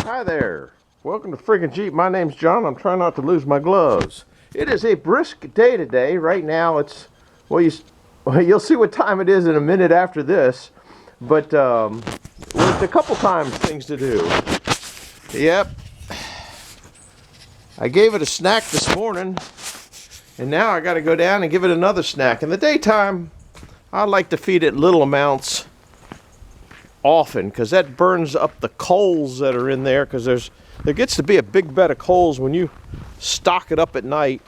Hi there. Welcome to Friggin' Jeep. My name's John. I'm trying not to lose my gloves. It is a brisk day today. Right now it's, well, you'll see what time it is in a minute after this. But with a couple times things to do. Yep. I gave it a snack this morning. And now I got to go down and give it another snack. In the daytime, I like to feed it little amounts often, because that burns up the coals that are in there, because there gets to be a big bed of coals when you stock it up at night.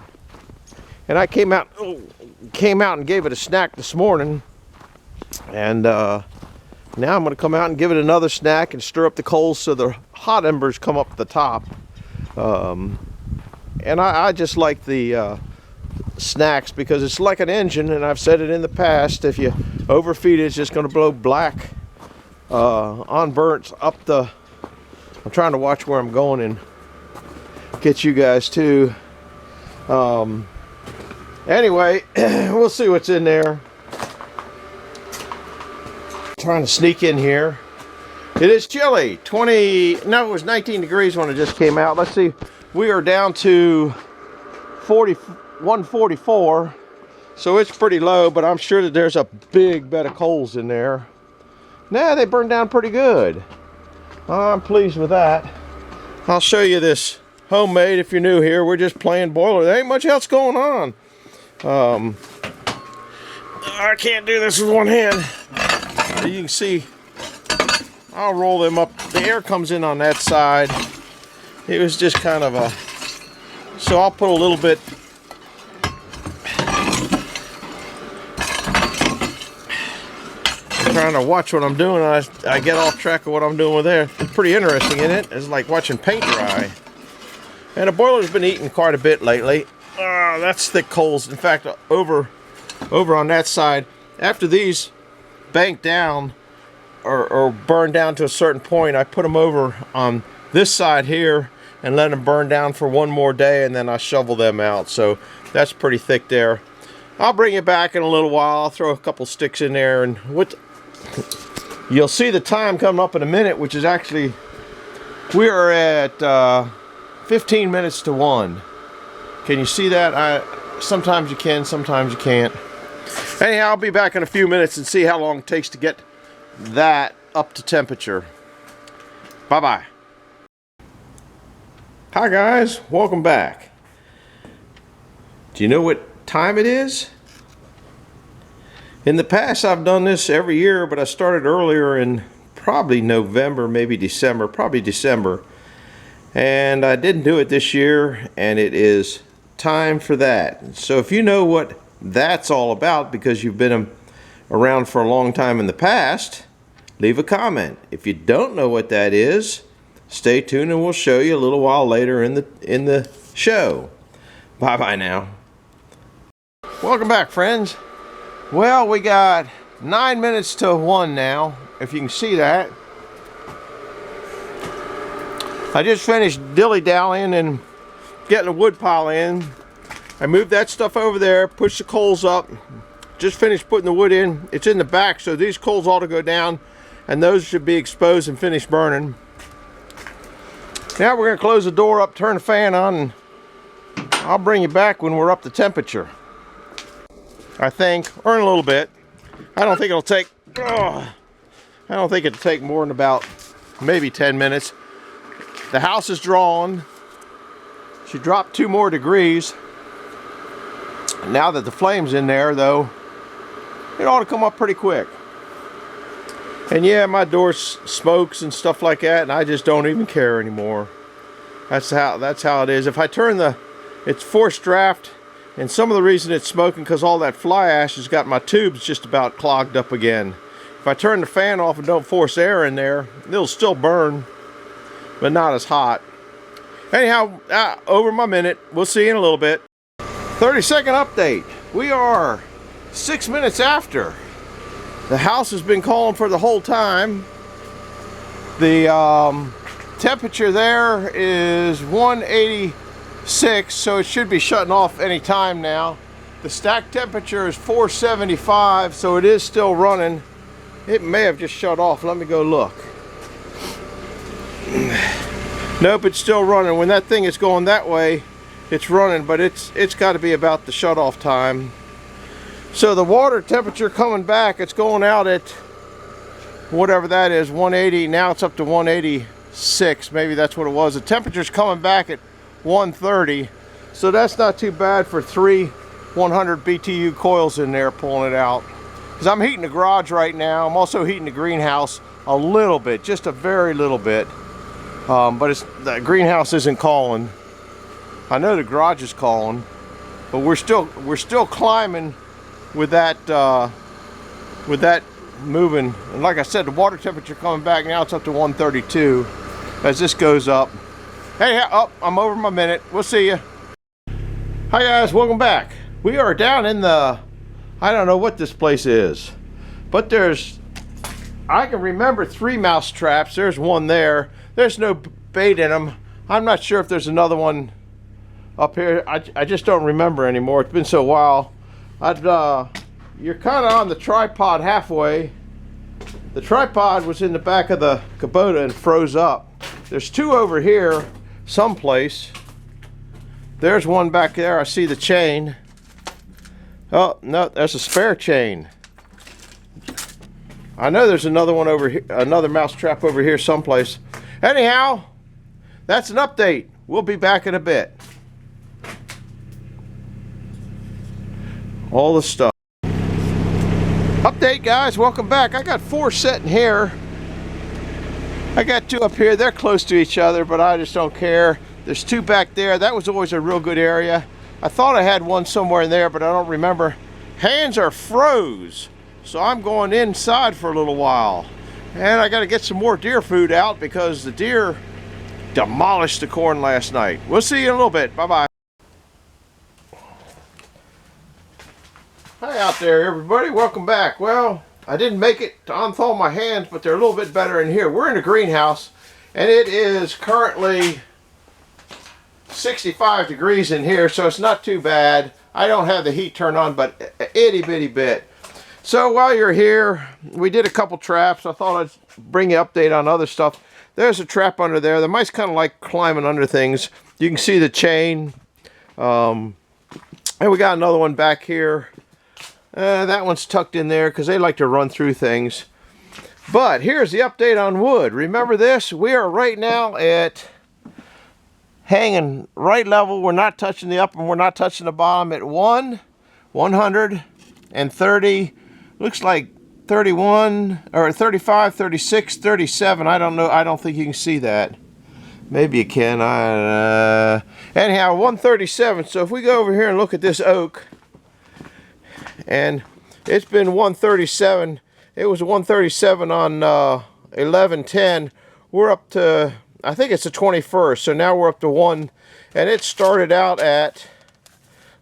And I came out and gave it a snack this morning, and now I'm going to come out and give it another snack and stir up the coals so the hot embers come up the top. And I just like the snacks because it's like an engine, and I've said it in the past, if you overfeed it, it's just going to blow black unburnt up the. I'm trying to watch where I'm going and get you guys too. Anyway, we'll see what's in there. Trying to sneak in here. It is chilly. It was 19 degrees when it just came out. Let's see. We are down to 144. So it's pretty low, but I'm sure that there's a big bed of coals in there. Nah, they burned down pretty good. I'm pleased with that. I'll show you this homemade if you're new here. We're just playing boiler. There ain't much else going on. I can't do this with one hand. You can see, I'll roll them up. The air comes in on that side. It was just kind of a, so I'll put a little bit. Trying to watch what I'm doing, I get off track of what I'm doing with there. It's pretty interesting, isn't it? It's like watching paint dry. And the boiler's been eating quite a bit lately. That's thick coals. In fact, over on that side, after these bank down or burn down to a certain point, I put them over on this side here and let them burn down for one more day, and then I shovel them out. So that's pretty thick there. I'll bring it back in a little while. I'll throw a couple sticks in there, and you'll see the time coming up in a minute, which is actually, we are at 15 minutes to 1. Can you see that? Sometimes you can, sometimes you can't. Anyhow, I'll be back in a few minutes and see how long it takes to get that up to temperature. Bye-bye. Hi guys, welcome back. Do you know what time it is? In the past, I've done this every year, but I started earlier in probably November, maybe December, probably December. And I didn't do it this year, and it is time for that. So if you know what that's all about, because you've been around for a long time in the past, leave a comment. If you don't know what that is, stay tuned and we'll show you a little while later in the show. Bye-bye now. Welcome back, friends. Well, we got 9 minutes to 1 now, if you can see that. I just finished dilly-dallying and getting a wood pile in. I moved that stuff over there, pushed the coals up, just finished putting the wood in. It's in the back, so these coals ought to go down, and those should be exposed and finished burning. Now we're going to close the door up, turn the fan on, and I'll bring you back when we're up to temperature. I think, or in a little bit. I don't think it'll take more than about maybe 10 minutes. The house is drawn. She dropped 2 more degrees. Now that the flame's in there, though, it ought to come up pretty quick. And yeah, my door smokes and stuff like that, and I just don't even care anymore. That's how it is. If I turn it's forced draft. And some of the reason it's smoking because all that fly ash has got my tubes just about clogged up again. If I turn the fan off and don't force air in there, it'll still burn, but not as hot. Anyhow, over my minute. We'll see you in a little bit. 30-second update. We are 6 minutes after. The house has been calling for the whole time. The temperature there is 186, so it should be shutting off any time now. The stack temperature is 475, so it is still running. It may have just shut off. Let me go look. Nope, it's still running. When that thing is going that way, it's running, but it's got to be about the shut-off time. So the water temperature coming back, it's going out at whatever that is, 180. Now it's up to 186. Maybe that's what it was. The temperature's coming back at 130. So that's not too bad for 3 100 BTU coils in there pulling it out. Because I'm heating the garage right now. I'm also heating the greenhouse a little bit, just a very little bit. But the greenhouse isn't calling. I know the garage is calling, but we're still climbing with that moving. And like I said, the water temperature coming back now. It's up to 132 as this goes up. Hey, I'm over my minute. We'll see you. Hi guys, welcome back. We are down in the, I don't know what this place is, but I can remember 3 mouse traps. There's one there. There's no bait in them. I'm not sure if there's another one up here. I just don't remember anymore. It's been so while. You're kind of on the tripod halfway. The tripod was in the back of the Kubota and froze up. There's 2 over here someplace. There's one back there. I see the chain. Oh, no, there's a spare chain. I know there's another one over here, another mouse trap over here someplace. Anyhow, that's an update. We'll be back in a bit. All the stuff. Update, guys, welcome back. I got 4 sitting here. I got 2 up here. They're close to each other, but I just don't care. There's 2 back there. That was always a real good area. I thought I had one somewhere in there, but I don't remember. Hands are froze, so I'm going inside for a little while. And I got to get some more deer food out because the deer demolished the corn last night. We'll see you in a little bit. Bye-bye. Hi out there, everybody. Welcome back. Well, I didn't make it to unthaw my hands, but they're a little bit better in here. We're in a greenhouse, and it is currently 65 degrees in here, so it's not too bad. I don't have the heat turned on, but itty bitty bit. So while you're here, we did a couple traps. I thought I'd bring you an update on other stuff. There's a trap under there. The mice kind of like climbing under things. You can see the chain. And we got another one back here. That one's tucked in there because they like to run through things. But here's the update on wood. Remember this? We are right now at hanging right level. We're not touching the upper and we're not touching the bottom at 130. Looks like 31 or 35, 36, 37. I don't know. I don't think you can see that. Maybe you can. Anyhow, 137. So if we go over here and look at this oak, and it's been 137. It was 137 on 11/10. We're up to, I think it's the 21st. So now we're up to 1, and it started out at,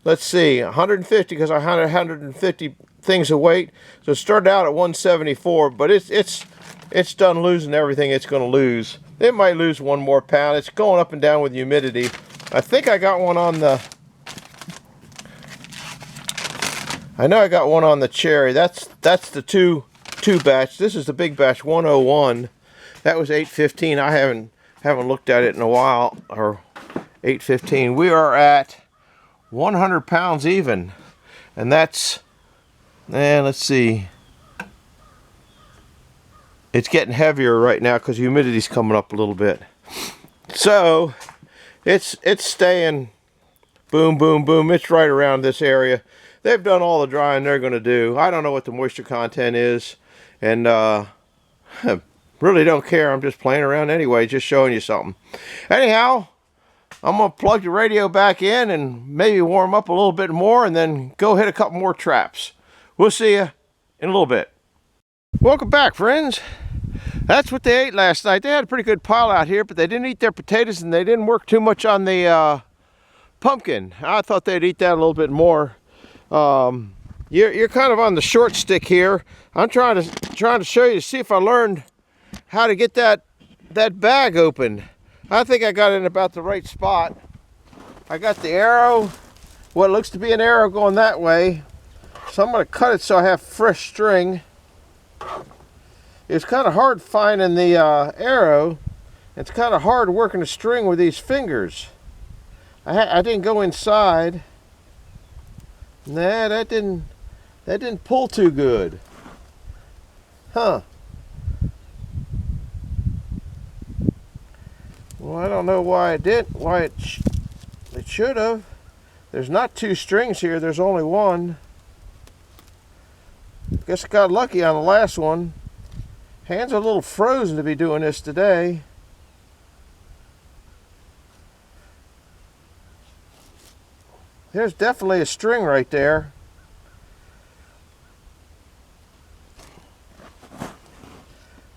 let's see, 150 because I had 150 things of weight. So it started out at 174, but it's done losing everything it's going to lose. It might lose 1 more pound. It's going up and down with humidity. I think I got one on the, I know I got one on the cherry. That's the two batch. This is the big batch 101. That was 815. I haven't looked at it in a while. Or 815. We are at 100 pounds even, and that's, let's see. It's getting heavier right now because humidity's coming up a little bit. So it's staying boom, boom, boom. It's right around this area. They've done all the drying they're going to do. I don't know what the moisture content is, and really don't care. I'm just playing around anyway, just showing you something. Anyhow, I'm going to plug the radio back in and maybe warm up a little bit more and then go hit a couple more traps. We'll see you in a little bit. Welcome back, friends. That's what they ate last night. They had a pretty good pile out here, but they didn't eat their potatoes and they didn't work too much on the pumpkin. I thought they'd eat that a little bit more. You're kind of on the short stick here. I'm trying to show you to see if I learned how to get that bag open. I think I got it in about the right spot. I got the arrow, what looks to be an arrow going that way. So I'm going to cut it so I have fresh string. It's kind of hard finding the arrow It's kind of hard working a string with these fingers. I didn't go inside. Nah, that didn't pull too good. Huh. Well, I don't know why it did. It should have. There's not 2 strings here. There's only 1. Guess I got lucky on the last one. Hands are a little frozen to be doing this today. There's definitely a string right there.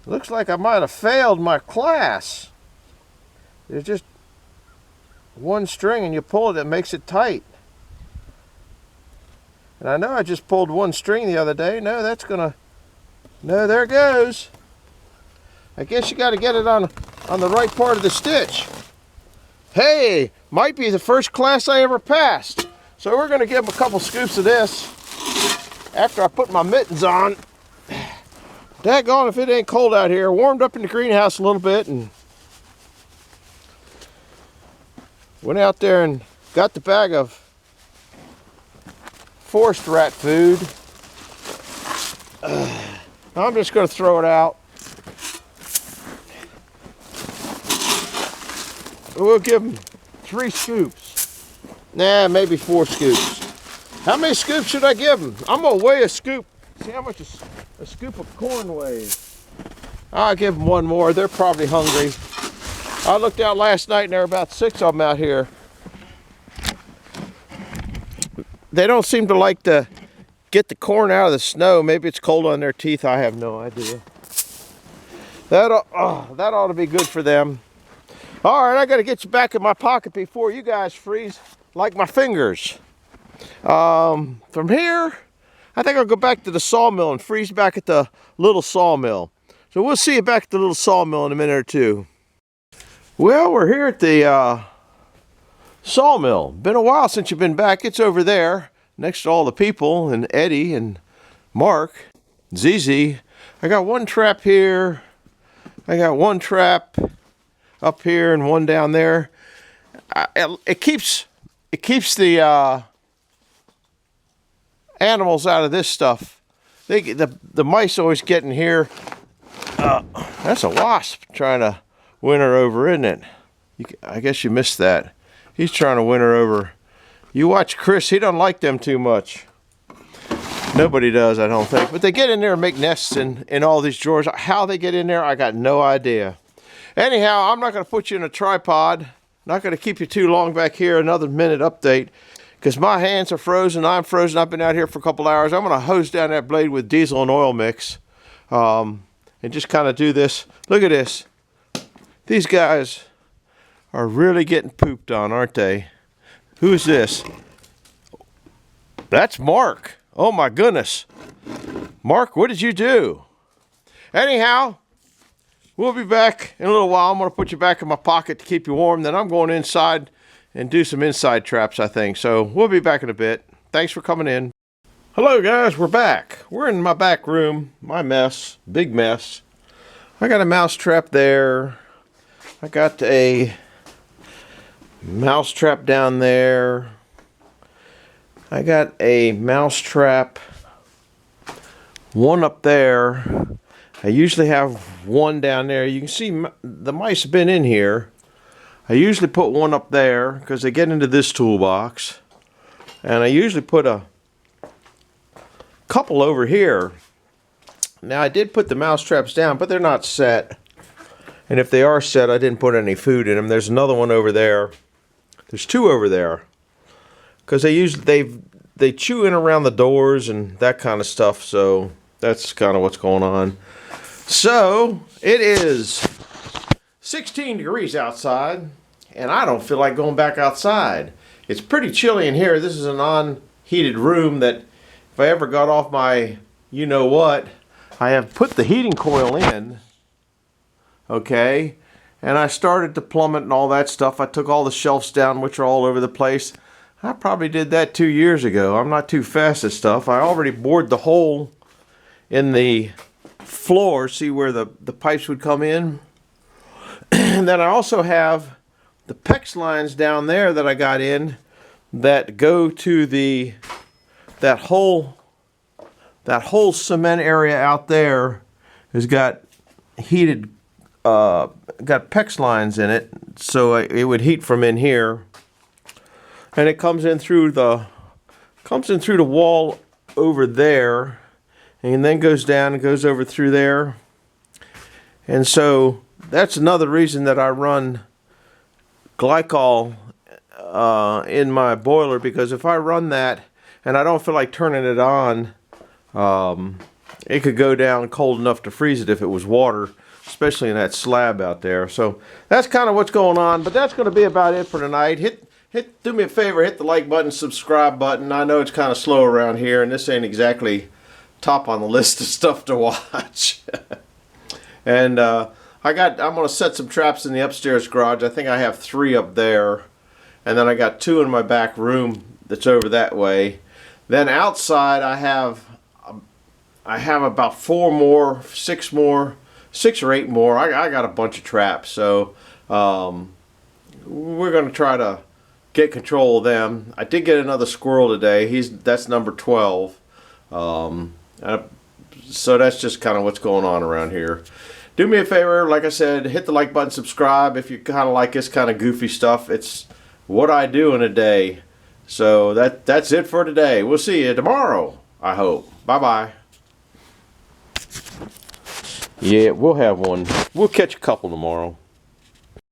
Looks like I might have failed my class. There's just 1 string and you pull it, it makes it tight. And I know I just pulled 1 string the other day. No, there it goes. I guess you got to get it on the right part of the stitch. Hey, might be the first class I ever passed. So we're going to give them a couple scoops of this after I put my mittens on. Daggone if it ain't cold out here. Warmed up in the greenhouse a little bit and went out there and got the bag of forest rat food. I'm just going to throw it out. We'll give them 3 scoops. Nah, maybe 4 scoops. How many scoops should I give them? I'm going to weigh a scoop. See how much a scoop of corn weighs. I'll give them 1 more. They're probably hungry. I looked out last night and there were about 6 of them out here. They don't seem to like to get the corn out of the snow. Maybe it's cold on their teeth. I have no idea. That ought to be good for them. All right, I got to get you back in my pocket before you guys freeze like my fingers. From here, I think I'll go back to the sawmill and freeze back at the little sawmill. So we'll see you back at the little sawmill in a minute or 2. Well, we're here at the sawmill. Been a while since you've been back. It's over there next to all the people and Eddie and Mark, ZZ. I got 1 trap here. I got 1 trap up here and 1 down there. It keeps the animals out of this stuff. The mice always get in here. That's a wasp trying to winter over, isn't it? I guess you missed that. He's trying to winter over. You watch Chris, he don't like them too much. Nobody does, I don't think. But they get in there and make nests in all these drawers. How they get in there, I got no idea. Anyhow, I'm not going to put you in a tripod. Not going to keep you too long back here. Another minute update. Because my hands are frozen. I'm frozen. I've been out here for a couple hours. I'm going to hose down that blade with diesel and oil mix. And just kind of do this. Look at this. These guys are really getting pooped on, aren't they? Who's this? That's Mark. Oh my goodness. Mark, what did you do? Anyhow, we'll be back in a little while. I'm going to put you back in my pocket to keep you warm. Then I'm going inside and do some inside traps, I think. So we'll be back in a bit. Thanks for coming in. Hello guys, we're back. We're in my back room, my mess, big mess. I got a mouse trap there. I got a mouse trap down there. I got a mouse trap, 1 up there. I usually have 1 down there. You can see the mice have been in here. I usually put 1 up there because they get into this toolbox. And I usually put a couple over here. Now I did put the mouse traps down, but they're not set. And if they are set, I didn't put any food in them. There's another one over there. There's 2 over there. Because they chew in around the doors and that kind of stuff. So that's kind of what's going on. So it is 16 degrees outside. And I don't feel like going back outside. It's pretty chilly in here. This is a non-heated room that if I ever got off my you-know-what, I have put the heating coil in. Okay. And I started to plummet and all that stuff. I took all the shelves down, which are all over the place. I probably did that 2 years ago. I'm not too fast at stuff. I already bored the hole in the floor. See where the pipes would come in? And then I also have the PEX lines down there that I got in that go to that whole cement area out there has got heated got PEX lines in it, so it would heat from in here, and it comes in through the wall over there, and then goes down and goes over through there. And so that's another reason that I run glycol in my boiler, because if I run that and I don't feel like turning it on, it could go down cold enough to freeze it if it was water, especially in that slab out there. So that's kind of what's going on, but that's going to be about it for tonight. Do me a favor, hit the like button, subscribe button. I know it's kind of slow around here, and this ain't exactly top on the list of stuff to watch. And I'm going to set some traps in the upstairs garage. I think I have 3 up there, and then I got 2 in my back room that's over that way. Then outside I have about 4 more, 6 or 8 more. I got a bunch of traps, so we're going to try to get control of them. I did get another squirrel today. That's number 12. So that's just kind of what's going on around here. Do me a favor, like I said, hit the like button, subscribe if you kind of like this kind of goofy stuff. It's what I do in a day. So that's it for today. We'll see you tomorrow, I hope. Bye-bye. Yeah, we'll have one. We'll catch a couple tomorrow.